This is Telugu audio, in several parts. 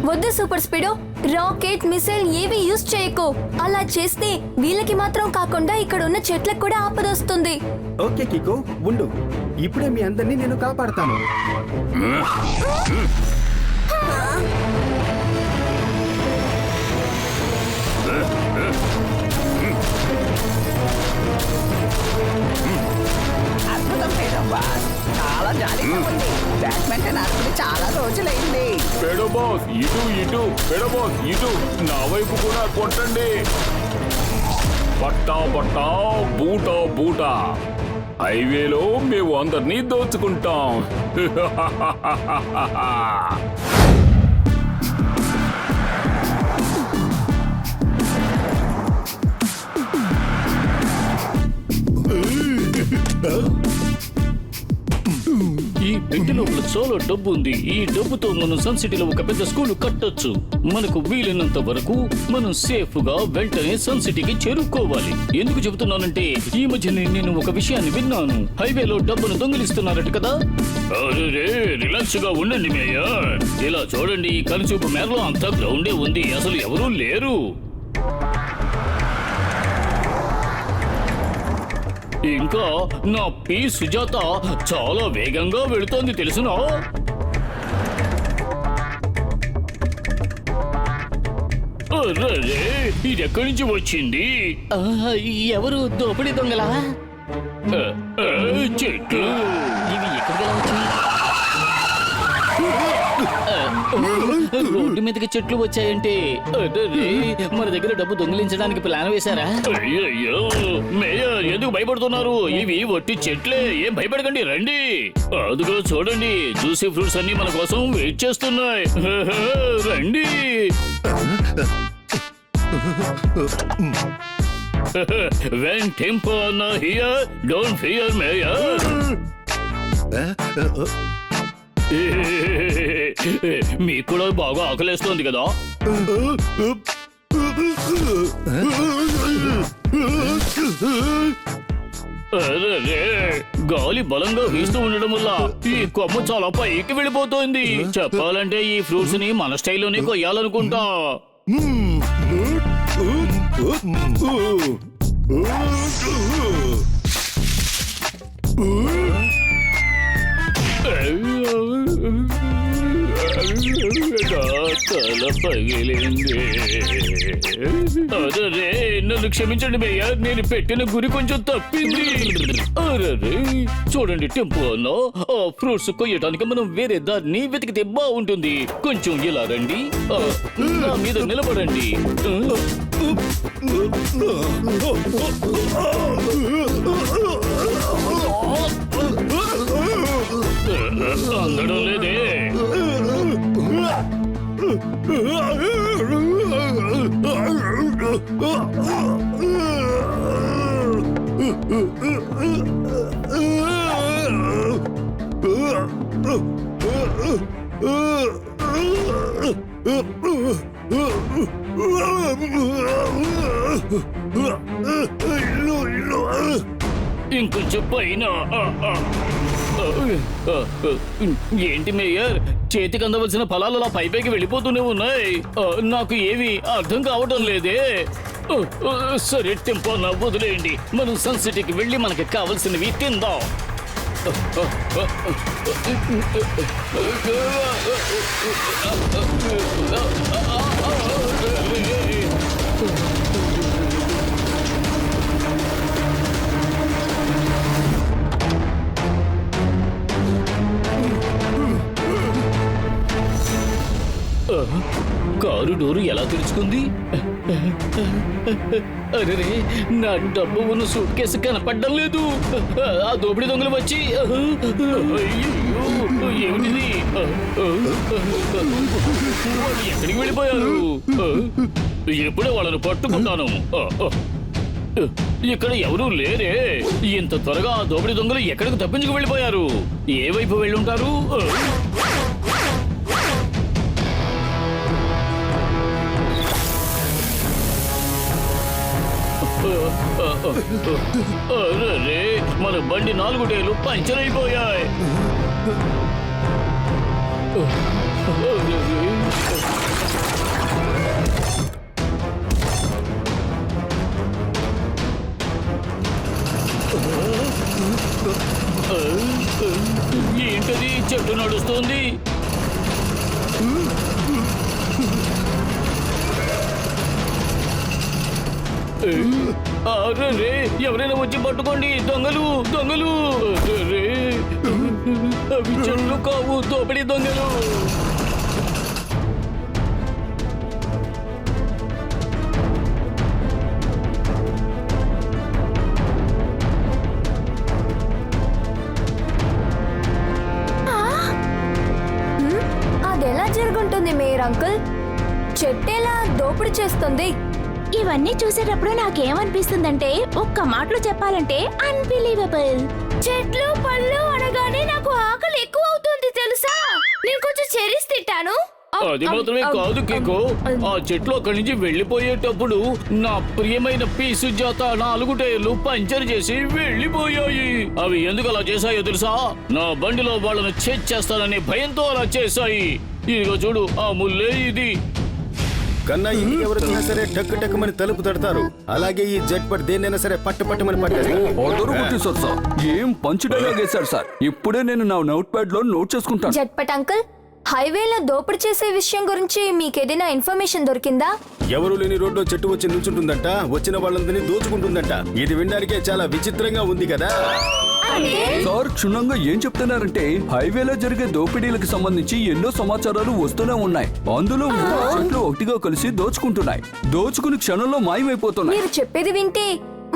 వద్దు సూపర్ స్పీడో, రాకెట్ మిసైల్ ఏవి యూజ్ చేయకు. అలా చేస్తే వీళ్ళకి మాత్రం కాకుండా ఇక్కడ ఉన్న చెట్లకు కూడా ఆపదొస్తుంది. ఓకే కికో, ఉండు. ఇప్పుడే మీ అందరినీ నేను కాపాడతాను. అద్భుతం పేడం బాస్, చాలా జాలీగా ఉంది. బ్యాడ్మింటన్ ఆడుకుని చాలా రోజులైంది. పేడో బాస్ ఇటు ఇటు, పేడో బాస్ ఇటు, నా వైపు కూడా కొట్టండి. పట్టా పట్టా బూటా బూటా, హైవేలో మేము అందరినీ దోచుకుంటాం. ఈ పెట్టి లోపల చాలా డబ్బు ఉంది. ఈ డబ్బుతో మనం సన్ సిటీలో ఒక పెద్ద స్కూల్ కట్టొచ్చు. మనకు వీలైనంత వరకు మనం సేఫ్ గా వెంటనే సన్ సిటీకి చేరుకోవాలి. ఎందుకు చెబుతున్నానంటే ఈ మధ్య నేను ఒక విషయాన్ని విన్నాను. హైవేలో డబ్బును దొంగిలిస్తున్నారట కదా. అరే రిలాక్స్ గా ఉండండి మేయర్. ఇలా చూడండి, కనుచూపు మేరలో అంతా గ్రౌండే ఉంది, అసలు ఎవరూ లేరు. ఇంకా నా పి సుజాత చాలా వేగంగా వెళుతోంది తెలుసునా? ఇది ఎక్కడి నుంచి వచ్చింది? ఎవరు దోపిడీ దొంగలా? చెట్లు ఇవి ఎక్కడికి వచ్చాయి? రోడ్డు మీదకి చెట్లు వచ్చాయంటే మన దగ్గర డబ్బు దొంగిలించడానికి ప్లాన్ వేశారా? అయ్యయ్యో మేయర్, ఎందుకు భయపడుతున్నారు? ఇవి వట్టి చెట్లే, ఏం భయపడకండి, రండి. అదిగో చూడండి, జ్యూసీ ఫ్రూట్స్ అన్ని మన కోసం వెయిట్ చేస్తున్నాయి. రండి. When tempo not here, don't fear mayor. మీకు కూడా బాగా ఆకలేస్తోంది కదా? గాలి బలంగా వీస్తూ ఉండడం వల్ల ఈ కొమ్మ చాలా పైకి వెళ్ళిపోతోంది. చెప్పాలంటే ఈ ఫ్రూట్స్ ని మన స్టైల్లోనే కొయ్యాలనుకుంటా. తల పగిలింది. అరే నన్ను క్షమించండి మేయర్, నేను పెట్టిన గురి కొంచెం తప్పింది. అరే చూడండి టెంపో అన్న, ఆ ఫ్రూట్స్ కొయ్యడానికి మనం వేరే దారిని వెతికితే బాగుంటుంది. కొంచెం ఇలా రండి, నా మీద నిలబడండి. అందడం లేదే. ఇంకొంచెం పైన. ఏంటి మేయర్, చేతికి అందవలసిన ఫలాలు అలా పైపైకి వెళ్ళిపోతూనే ఉన్నాయి. నాకు ఏవి అర్థం కావడం లేదే. సరే టెంపో నా వదిలేయండి, మనం సన్ సిటీకి వెళ్ళి మనకి కావలసినవి తిందాం. కారు డోరు ఎలా తెరుచుకుంది? అరే నా డబ్బు ఉన్న సూట్ కేసు కనపడ్డం లేదు. ఆ దోపిడీ దొంగలు వచ్చి ఏమిటిది? వాళ్ళు ఎక్కడికి వెళ్ళిపోయారు? ఎప్పుడే వాళ్ళని పట్టుకుంటాను. ఇక్కడ ఎవరూ లేరే. ఇంత త్వరగా ఆ దోపిడీ దొంగలు ఎక్కడికి తప్పించుకు వెళ్ళిపోయారు? ఏ వైపు వెళ్ళుంటారు? అరే మన బండి 4 టైర్లు పంచర్ అయిపోయాయి. చెట్టు నడుస్తుంది. అరే ఎవరైనా వచ్చి పట్టుకోండి, దొంగలు దొంగలు. అరే అవి చెట్లు కావు, దోపిడీ దొంగలు. అదెలా జరుగుంటుంది మేయర్ అంకుల్? చెట్టేలా దోపిడీ చేస్తుంది? ఇవన్నీ చూసేటప్పుడు నాకేమనిపిస్తుందంటే ఒక్క మాటలో చెప్పాలంటే అన్బిలీవబుల్. చెట్లు పళ్ళు అనగానే నాకు ఆకలి ఎక్కువ అవుతుంది తెలుసా. నేను కొంచెం చెరీస్ తింటాను. అది మాత్రమే కాదు కికో, ఆ చెట్లు అక్కడి నుంచి వెళ్లిపోయేటప్పుడు నా ప్రియమైన పీసు జాత 4 టైర్లు పంచర్ చేసి వెళ్లిపోయాయి. అవి ఎందుకు అలా చేశాయో తెలుసా? నా బండిలో వాళ్ళను చేస్తాననే భయంతో అలా చేశాయి. ఇదిగో చూడు, ఆ ముల్లే ఇది. కన్నా ఇంటికి ఎవరైనా సరే టక్ టక్కుమని తలుపు తడతారు. అలాగే ఈ జట్పట్ దేన్నైనా సరే పట్టమని పట్టేస్తారు. సార్ ఏం పంచ్ డైలాగ్ వేశారు సార్. ఇప్పుడే నేను నా నోట్ ప్యాడ్ లో నోట్ చేసుకుంటాను. జట్పట్ అంకుల్, హైవేలో దోపిడీ చేసే విషయం గురించి మీకేదైనా ఇన్ఫర్మేషన్ దొరికిందా? ఎవరు లేని రోడ్లో చెట్టు వచ్చి నిల్చుంటుందంట, వచ్చిన వాళ్ళందరినీ దోచుకుంటుందంట. ఇది వినడానికే చాలా విచిత్రంగా ఉంది కదా. సార్ క్షుణ్ణంగా ఏం చెప్తున్నారంటే హైవేలో జరిగే దోపిడీలకు సంబంధించి ఎన్నో సమాచారాలు వస్తూనే ఉన్నాయి. అందులో 3 చెట్లు ఒకటిగా కలిసి దోచుకుంటున్నాయి. దోచుకుని క్షణంలో మాయమైపోతున్నాయి. మీరు చెప్పేది వింటే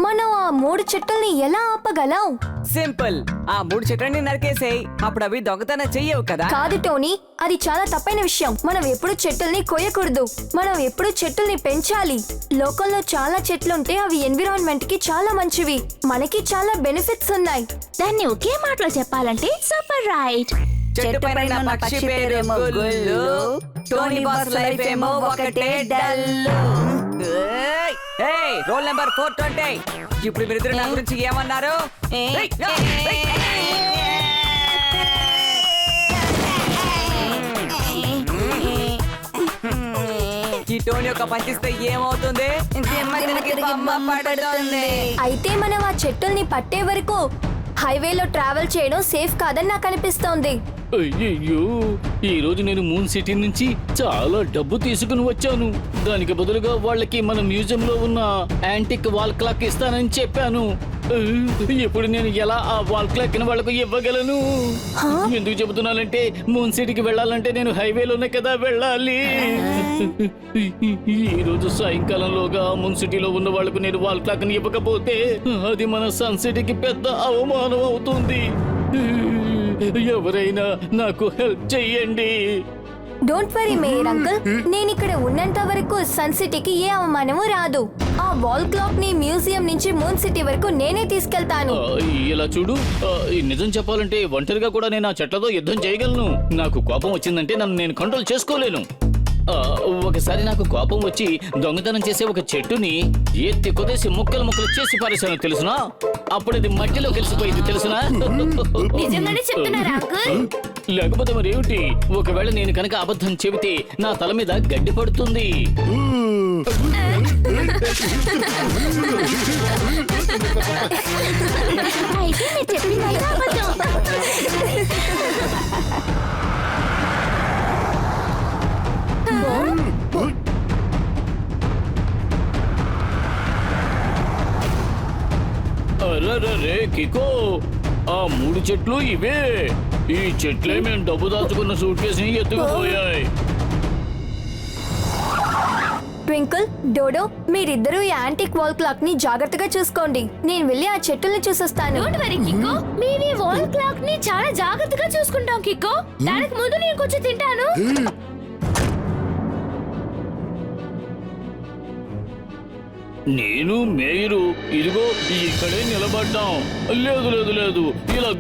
మనం ఆ 3 చెట్టుల్ని ఎలా ఆపగలం? సింపుల్, ఆ 3 చెట్లని నరికేసేయ్. అప్పుడు అవి దొంగతనం చెయ్యవు కదా. కాదు టోనీ, అది చాలా తప్పైన విషయం. మనం ఎప్పుడు చెట్టుల్ని కొయ్యకూడదు. మనం ఎప్పుడు చెట్టుల్ని పెంచాలి. లోకంలో చాలా చెట్లుంటే అవి ఎన్విరాన్మెంట్ కి చాలా మంచివి. మనకి చాలా బెనిఫిట్స్ ఉన్నాయి. దాన్ని ఒకే మాటలో చెప్పాలంటే సూపర్ రైట్. చెట్టు పైన ఉన్న పక్షి పేరేమో గుల్లు, టోనీ బాస్ లైఫ్ ఏమో ఒకటే డల్లు. Roll number 420. ఇప్పుడు మీరిద్దరు నా గురించి ఏమన్నారు? ఈ టోనీ యొక్క పంచిస్తే ఏమవుతుంది? అయితే మనం ఆ చెట్టుల్ని పట్టే వరకు హైవేలో ట్రావెల్ చేయడం సేఫ్ కాదని నాకు అనిపిస్తోంది. అయ్యయ్యో, ఈ రోజు నేను మూన్ సిటీ నుంచి చాలా డబ్బు తీసుకుని వచ్చాను. దానికి బదులుగా వాళ్ళకి మన మ్యూజియం లో ఉన్న యాంటిక్ వాల్ క్లాక్ ఇస్తానని చెప్పాను. ఇప్పుడు నేను ఎలా ఆ వాల్ క్లాక్ ని వాళ్ళకు ఇవ్వగలను? ఎందుకు చెబుతున్నానంటే మూన్ సిటీకి వెళ్ళాలంటే నేను హైవేలోనే కదా వెళ్ళాలి. ఈ రోజు సాయంకాలంలోగా మూన్ సిటీలో ఉన్న వాళ్ళకు నేను వాల్ క్లాక్ ని ఇవ్వకపోతే అది మన సన్ సిటీకి పెద్ద అవమానం అవుతుంది. ఎవరైనా నాకు హెల్ప్ చెయ్యండి. డోంట్ వరీ మేయర్ అంకుల్, నేను ఇక్కడ ఉన్నంత వరకు సన్ సిటీకి ఏ అవమానము రాదు. ఆ వాల్ క్లాక్ ని మ్యూజియం నుంచి మూన్ సిటీ వరకు నేనే తీసుకెళ్తాను. ఇలా చూడు, నిజం చెప్పాలంటే ఒంటరిగా కూడా నేను ఆ చెట్లతో యుద్ధం చేయగలను. నాకు కోపం వచ్చిందంటే నన్ను నేను కంట్రోల్ చేసుకోలేను. ఒకసారి నాకు కోపం వచ్చి దొంగతనం చేసే ఒక చెట్టుని ఎత్తి కొదేసి ముక్కలు చేసి పారేశాను తెలుసునా? అప్పుడు అది మట్టిలో కలిసిపోయింది తెలుసునా? నిజంగానే చెప్తున్నారా అంకుల్? లేకపోతే మరి ఏమిటి? ఒకవేళ నేను కనుక అబద్ధం చెబితే నా తల మీద గడ్డి పడుతుంది. అయితే మీరు చెప్పిందంతా అబద్ధం. అరే కికో, ఆ 3 చెట్లు ఇవే. ఈ చెట్లే మేము డబ్బు దాచుకున్న సూట్ కేసుని ఎత్తుకుపోయాయి. ట్వింకిల్, డోడో, మీరిద్దరూ ఈ యాంటిక్ వాల్ క్లాక్ ని జాగ్రత్తగా చూసుకోండి. నేను వెళ్ళి ఆ చెట్టుల్ని చూసొస్తాను. డోంట్ వరీ కిక్కో, మేము ఈ వాల్ క్లాక్ ని చాలా జాగ్రత్తగా చూసుకుంటాం కిక్కో. దానికి ముందు నేను కొంచెం తింటాను. నేను మేయరు ఇదిగో ఇక్కడే నిలబడ్డాం. లేదు ఇలా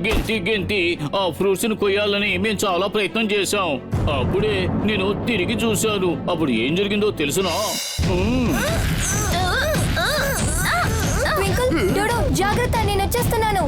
గెంతి ఆ ఫ్రూట్స్ ని కొయ్యాలని మేము చాలా ప్రయత్నం చేశాం. అప్పుడే నేను తిరిగి చూశాను. అప్పుడు ఏం జరిగిందో తెలుసునా? ట్వింకిల్, డోడో, జాగ్రత్త, నేను వచ్చేస్తున్నాను.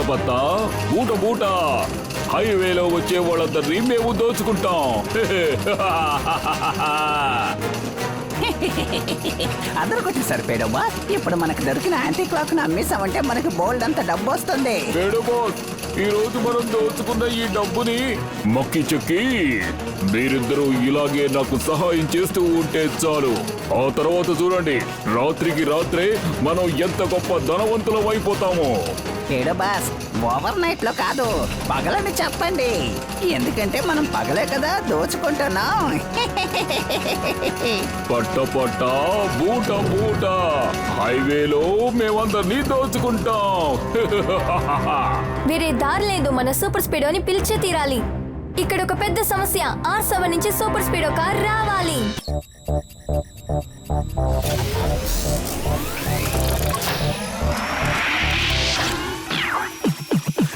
పట్ట బూట బూట హైవేలో వచ్చే వాళ్ళందరినీ మేము దోచుకుంటాం. అందరికి వచ్చేసారు పేడమ్మా. ఇప్పుడు మనకు దొరికిన యాంటీ క్లాక్ ను అమ్మేసామంటే మనకి బోల్డ్ అంత డబ్బు వస్తుంది. పేడ బాస్, ఈ రోజు మనం దోచుకున్న ఈ డబ్బుని మక్కి చెక్కి మీరిద్దరూ ఇలాగే నాకు సహాయం చేస్తూ ఉంటే చాలు. ఆ తర్వాత చూడండి, రాత్రికి రాత్రే మనం ఎంత గొప్ప ధనవంతులం అయిపోతామో. పేడు బాస్, ఓవర్ నైట్ లో కాదు, పగలని చెప్పండి. ఎందుకంటే మనం పగలే కదా దోచుకుంటున్నాం. పట్ట పట్ట బూట బూట హైవేలో మేమందరినీ దోచుకుంటాం. వేరే దారి లేదు, మన సూపర్ స్పీడోని పిలిచే తీరాలి. ఇక్కడ ఒక పెద్ద సమస్య, R7 నుంచి సూపర్ స్పీడో కార్ రావాలి.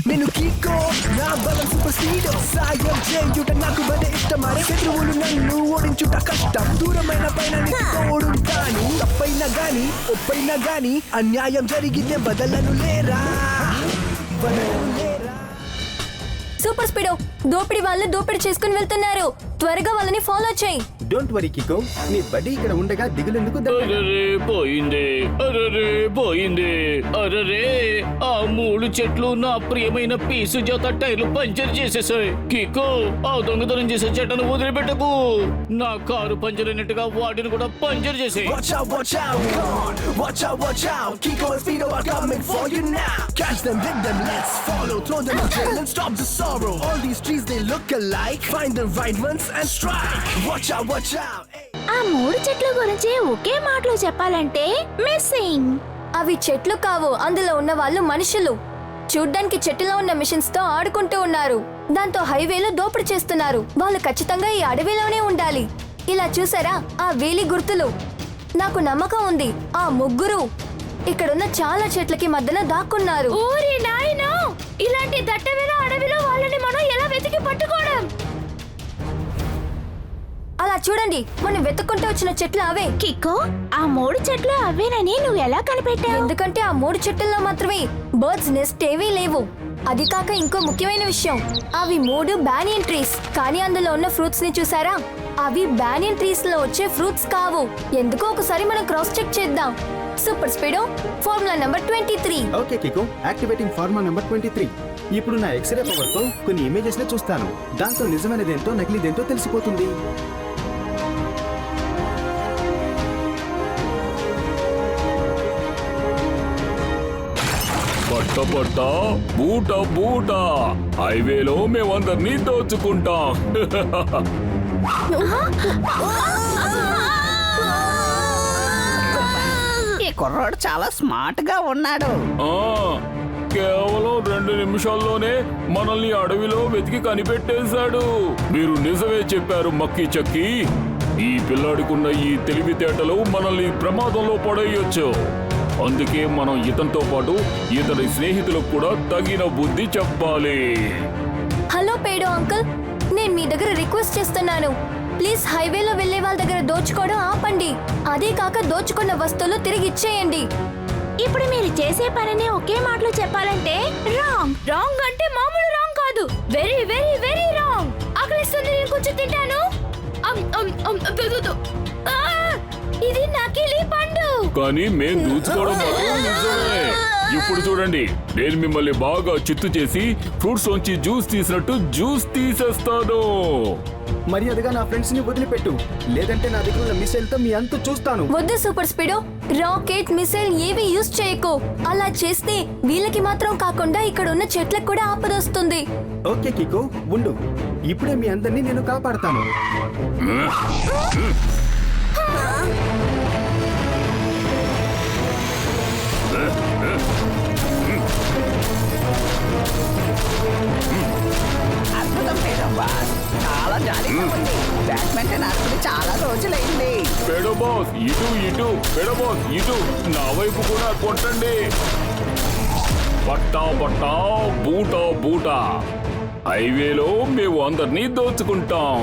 నేను కీకో, నా బలం సూపర్ స్పీడ్. సాయం చేయుట నాకు భలే ఇష్టం. శత్రువులు నన్ను ఓడించుట కష్టం. దూరమైన పైన ఓడుంటాను. తప్పైనా గాని ఒప్పైనా గాని అన్యాయం జరిగితే బదలను లేరా. సూపర్ స్పీడో, దోపిడి వాళ్ళు దోపిడి చేసుకుని వెళ్తున్నారు. త్వరగా వాళ్ళని ఫాలో చేయి. డోంట్ వరీ కికో, నీ బడ్డీ ఇక్కడ ఉండగా దిగులెందుకు? అరరే పోయింది, అరరే పోయింది, అరరే ఆ 3 చెట్లు నా ప్రియమైన పీసు జత టైర్లు పంచర్ చేసేసాయి. కికో, ఆ దొంగతనం చేసే చెట్లను వదిలిపెట్టకు. నా కారు పంచర్ అయినట్టుగా వాటిని కూడా పంచర్ చేసేయి. Watch out, watch out, come on. Watch out, watch out. Kiko and Speedo are coming for you now. Catch them, hit them, let's follow. Throw them in jail and stop the sorrow. All these trees, they look alike. Find the right ones and strike. Watch out, watch out. ఆ 3 చెట్ల గురించి ఒకే మాటలో చెప్పాలంటే మిస్సింగ్. అవి చెట్లు కావు, అందులో ఉన్న వాళ్ళు మనుషులు. చూడ్డానికి చెట్టులో ఉన్న మిషన్స్ తో ఆడుకుంటూ ఉన్నారు. దాంతో హైవేలో దోపిడీ చేస్తున్నారు. వాళ్ళు ఖచ్చితంగా ఈ అడవిలోనే ఉండాలి. ఇలా చూసారా ఆ వేలి గుర్తులు? నాకు నమ్మకం ఉంది ఆ ముగ్గురు ఇక్కడున్న చాలా చెట్లకి మధ్యన దాక్కున్నారు. ఓరి నాయనో, ఇలాంటి దట్టమైన అడవిలో వాళ్ళని మనం ఎలా వెతికి పట్టుకోవడం? అలా చూడండి, మనం వెతుక్కుంటూ వచ్చిన చెట్లు అవే. కిక్కో, ఆ 3 చెట్లు అవేనని నువ్వు ఎలా కనిపెట్టావు? ఎందుకంటే ఆ 3 చెట్లలో మాత్రమే బర్డ్స్ నెస్ట్ ఏవీ లేవు. అది కాక ఇంకో ముఖ్యమైన విషయం, అవి 3 బ్యానియన్ ట్రీస్. కానీ అందులో ఉన్న ఫ్రూట్స్ ని చూసారా? అవి బ్యానియన్ ట్రీస్ లో వచ్చే ఫ్రూట్స్ కావు. ఎందుకో ఒకసారి మనం క్రాస్ చెక్ చేద్దాం. Super Speedo, formula number 23. Okay Kiko, activating formula number 23. ఇప్పుడు నా ఎక్స్రే పవర్ తో కొన్ని ఇమేజెస్ ని చూస్తాను. దాంతో నిజమైనదేంటో నకిలీదేంటో తెలిసిపోతుంది. పట్ట పట్ట బూట బూట హైవేలో మేమందరినీ దోచుకుంటాం. ఈ కుర్రోడు చాలా స్మార్ట్ గా ఉన్నాడు. ఆ, కేవలం 2 నిమిషాల్లోనే మనల్ని అడవిలో వెతికి కనిపెట్టేశాడు. మీరు నిజమే చెప్పారు మక్కి చక్కి. ఈ పిల్లాడికున్న ఈ తెలివితేటలు మనల్ని ప్రమాదంలో పడేయొచ్చు. అందుకే మనం ఇతనితో పాటు ఇతని స్నేహితులకు కూడా తగిన బుద్ధి చెప్పాలి. హలో పేడో అంకుల్, నేను మీ దగ్గర రిక్వెస్ట్ చేస్తున్నాను. ప్లీజ్ హైవేలో వెళ్లే వాళ్ళ దగ్గర దోచుకోవడం ఆపండి. అదే కాక దోచుకున్న వస్తువులు తిరిగి ఇచ్చేయండి. ఇప్పుడు మీరు చేసే పనిని ఒకే మాటలో చెప్పాలంటే రాంగ్. రాంగ్ అంటే మామూలు రాంగ్ కాదు, వెరీ వెరీ వెరీ రాంగ్. ఆకలిస్తుంది, నేను కొంచెం తింటాను. ఇది నకిలీ పండు. కానీ మేం దూచుకోవడం మాత్రం నిజమే. ఇప్పుడు చూడండి, నేను మిమ్మల్ని బాగా చిత్తు చేసి ఫ్రూట్స్ నుంచి జ్యూస్ తీసినట్టు జ్యూస్ తీసేస్తాను. మర్యాదగా నా ఫ్రెండ్స్ ని వదిలిపెట్టు, లేదంటే నా దగ్గర ఉన్న మిసైల్ తో మీ అంతు చూస్తాను. వద్దు సూపర్ స్పీడో, రాకెట్ మిసైల్ ఏవి యూజ్ చేయకు. అలా చేస్తే వీళ్ళకి మాత్రం కాకుండా ఇక్కడ ఉన్న చెట్లకు కూడా ఆపదొస్తుంది. ఓకే కికో, ఉండు. ఇప్పుడే మీ అందరినీ నేను కాపాడతాను. అద్భుతం పేడమ్మా, చాలా జాలీగా ఉంది. బ్యాడ్మింటన్ ఆడుకుని చాలా రోజులైంది. పెడో బాస్ ఇటు ఇటు, పెడో బాస్ ఇటు, నా వైపు కూడా కొట్టండి. పట్టా పట్టా బూట బూట హైవేలో మేము అందరినీ దోచుకుంటాం.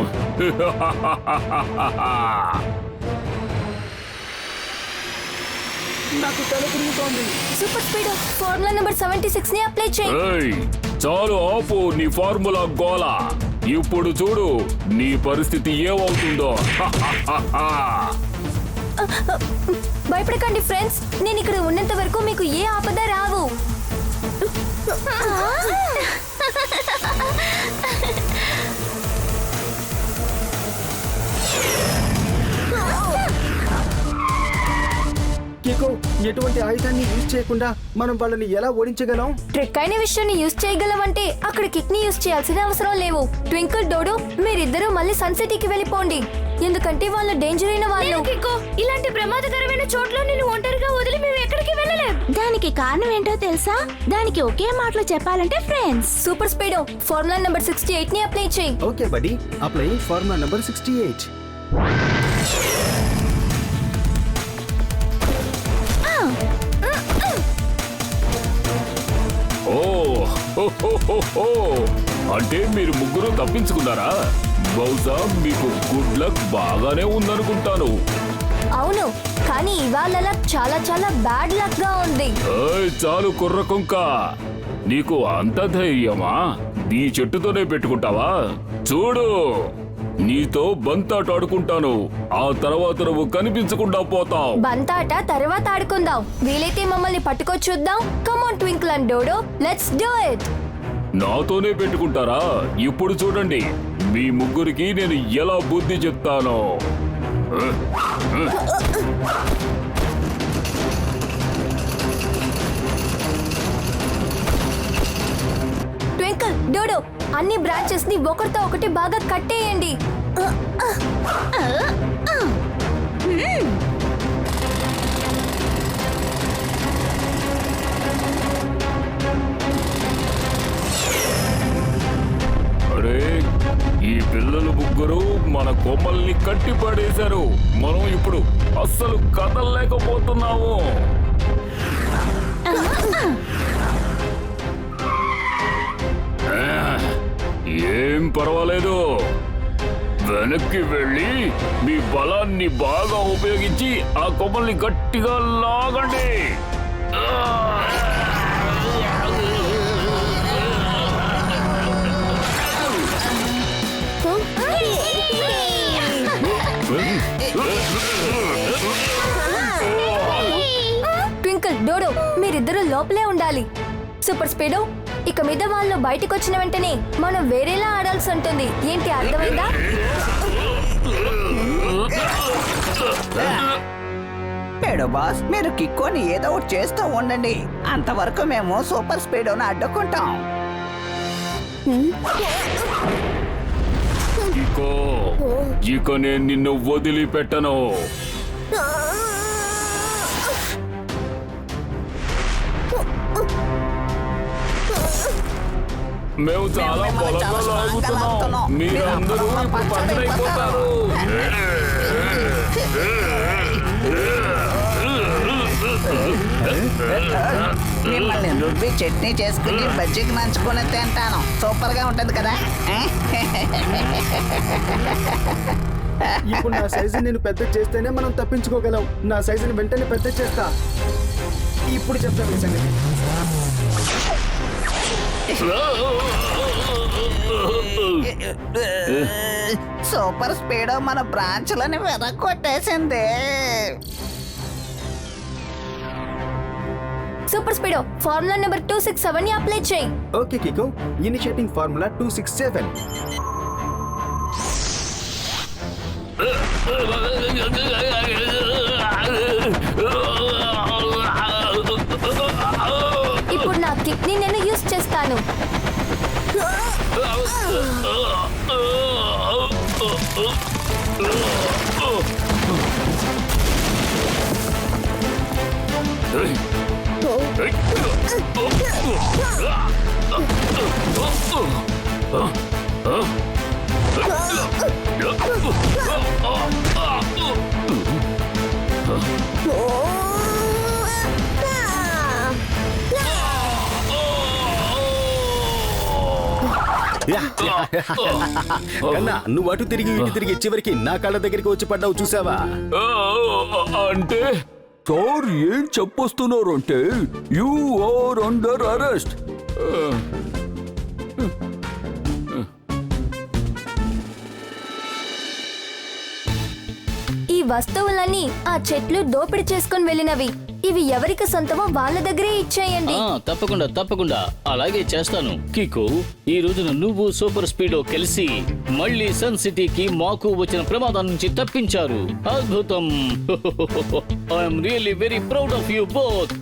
నాకు తల తిరుగుతోంది. సూపర్ స్పీడ్ ఫార్ములా నెంబర్ 76 ని అప్లై చేయి. ఏయ్, చాలు ఆపు నీ ఫార్ములా గోల. ఇప్పుడు చూడు నీ పరిస్థితి ఏమవుతుందో. భయపడకండి ఫ్రెండ్స్, నేను ఇక్కడ ఉన్నంత వరకు మీకు ఏ ఆపద రావు. కికో, ఎటువంటి ఆయుధాన్ని యూజ్ చేయకుండా మనం వాళ్ళని ఎలా ఓడించగలం? ట్రిక్ అయిన విషయాన్ని యూజ్ చేయగలవంటే అక్కడ కిక్ ని యూజ్ చేయాల్సిన అవసరం లేవు. ట్వింకిల్, డోడో, మీరిద్దరూ మళ్ళీ సన్ సిటీకి వెళ్ళిపోండి, ఎందుకంటే వాళ్ళు డేంజర్ అయిన వాళ్ళు. ఇలాంటి ప్రమాదకరమైన చోట్ల నేను ఒంటరిగా వదిలి మేము ఎక్కడికి వెళ్ళలేం. దానికి కారణం ఏంటో తెలుసా? దానికి ఒకే మాటలో చెప్పాలంటే friends. Super Speedo formula number 68 ని అప్లై చేయి. ఓకే బడి, అప్లై ఫార్ములా నంబర్ 68. ఓ హో, హో, హో, హో. అంటే మీరు ముగ్గురు తప్పించుకున్నారా? బహుశా మీకు గుడ్ లక్ బాగానే ఉందనుకుంటాను. అవును, కానీ ఇవాళ లక్ చాలా చాలా బ్యాడ్ లక్ గా ఉంది. ఏయ్, చాలు కుర్ర కుంక, నీకు అంత ధైర్యమా? నీ చెట్టుతోనే పెట్టుకుంటావా? చూడు, నీతో బంతాట ఆడుకుంటాను, ఆ తర్వాత నువ్వు కనిపించకుండా పోతావు. బంతాట తర్వాత ఆడుకుందాం, వీలైతే మమ్మల్ని పట్టుకొచ్చుద్దాం. Come on Twinkle and Dodo, let's do it. నాతోనే పెట్టుకుంటారా? ఇప్పుడు చూడండి మీ ముగ్గురికి నేను ఎలా బుద్ధి చెప్తానో. ట్వింకిల్, డోడో, అన్ని బ్రాంచెస్ ని ఒకరితో ఒకటి బాగా కట్టేయండి. అరే, ఈ పిల్లలు ముగ్గురు మన కొమ్మల్ని కట్టి పడేశారు. మనం ఇప్పుడు అస్సలు కదలలేకపోతున్నాము. ఏం పర్వాలేదు, వెనక్కి వెళ్ళి మీ బలాన్ని బాగా ఉపయోగించి ఆ కొమ్మల్ని గట్టిగా లాగండి. ట్వింకిల్, డోడో, మీరిద్దరూ లోపలే ఉండాలి. సూపర్ స్పీడో, ఇక మీద వాళ్ళు బయటకు వచ్చిన వెంటనే మనం వేరేలా ఆడాల్సి ఉంటుంది. ఏంటి, అర్థమైందా? పేడో బాస్, మీరు కిక్కోని ఏదో ఒకటి చేస్తూ ఉండండి, అంతవరకు మేము సూపర్ స్పీడోని అడ్డుకుంటాం. ఇక నేను నిన్ను వదిలిపెట్టను. మేము చాలా బలంగా లాగుతున్నాం, మీరందరూ ఇప్పుడు పచ్చడైపోతారు. మిమ్మల్ని రుబ్బి చట్నీ చేసుకుని బజ్జీకి నంచుకొని తింటాను, సూపర్ గా ఉంటది కదా. ఇప్పుడు నా సైజు నేను పెద్ద చేస్తేనే మనం తప్పించుకోగలం. నా సైజుని వెంటనే పెద్ద చేస్తా. ఇప్పుడు చెప్తాను ఈ సంగతి. సూపర్ స్పీడో మన బ్రాంచ్లని వెనక్కొట్టేసింది. సూపర్ స్పీడో ఫార్ములా నెంబర్ 267 ని అప్లై చేయి. Okay Kiko, initiating formula 267. ఇప్పుడు నా కిక్ ని నేను యూజ్ చేస్తాను. కన్నా, నువ్వు అటు తిరిగి ఇటు తిరిగి చివరికి నా కళ్ళ దగ్గరికి వచ్చి పడ్డావు, చూసావా? అంటే సార్ ఏం చెప్పొస్తున్నారు అంటే యు ఆర్ అండర్ అరెస్ట్. ఈ వస్తువులన్నీ ఆ చెట్లు దోపిడీ చేసుకుని వెళ్ళినవి. ఇవి ఎవరికి సొంతమో వాళ్ళ దగ్గరే ఇచ్చేయండి. తప్పకుండా తప్పకుండా అలాగే చేస్తాను. కికో, ఈ రోజున నువ్వు సూపర్ స్పీడ్ కలిసి మళ్ళీ సన్ సిటీకి మాకు వచ్చిన ప్రమాదం నుంచి తప్పించారు. అద్భుతం. I'm really very proud of you both.